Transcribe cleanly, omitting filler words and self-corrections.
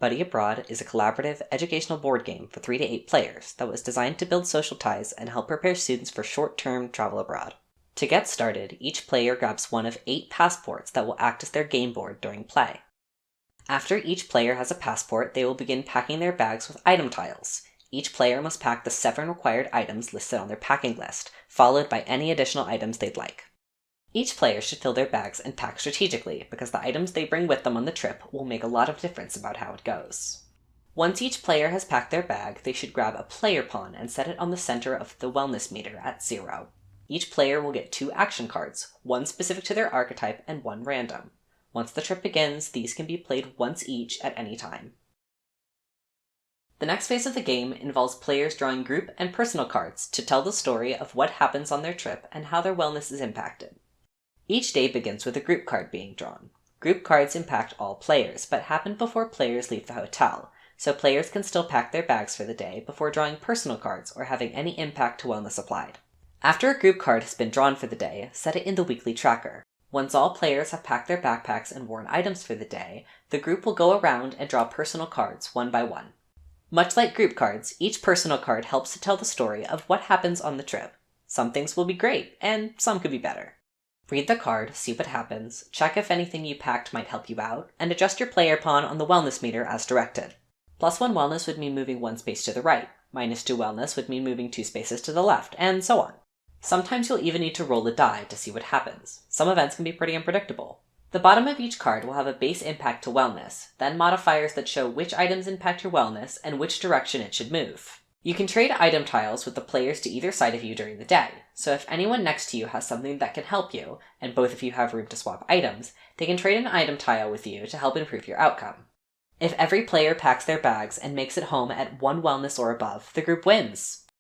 Buddy Abroad is a collaborative, educational board game for 3 to 8 players that was designed to build social ties and help prepare students for short-term travel abroad. To get started, each player grabs one of 8 passports that will act as their game board during play. After each player has a passport, they will begin packing their bags with item tiles. Each player must pack the 7 required items listed on their packing list, followed by any additional items they'd like. Each player should fill their bags and pack strategically, because the items they bring with them on the trip will make a lot of difference about how it goes. Once each player has packed their bag, they should grab a player pawn and set it on the center of the wellness meter at 0. Each player will get 2 action cards, one specific to their archetype and one random. Once the trip begins, these can be played once each at any time. The next phase of the game involves players drawing group and personal cards to tell the story of what happens on their trip and how their wellness is impacted. Each day begins with a group card being drawn. Group cards impact all players, but happen before players leave the hotel, so players can still pack their bags for the day before drawing personal cards or having any impact to wellness applied. After a group card has been drawn for the day, set it in the weekly tracker. Once all players have packed their backpacks and worn items for the day, the group will go around and draw personal cards one by one. Much like group cards, each personal card helps to tell the story of what happens on the trip. Some things will be great, and some could be better. Read the card, see what happens, check if anything you packed might help you out, and adjust your player pawn on the wellness meter as directed. +1 wellness would mean moving 1 space to the right, -2 wellness would mean moving 2 spaces to the left, and so on. Sometimes you'll even need to roll a die to see what happens. Some events can be pretty unpredictable. The bottom of each card will have a base impact to wellness, then modifiers that show which items impact your wellness and which direction it should move. You can trade item tiles with the players to either side of you during the day, so if anyone next to you has something that can help you, and both of you have room to swap items, they can trade an item tile with you to help improve your outcome. If every player packs their bags and makes it home at 1 wellness or above, the group wins!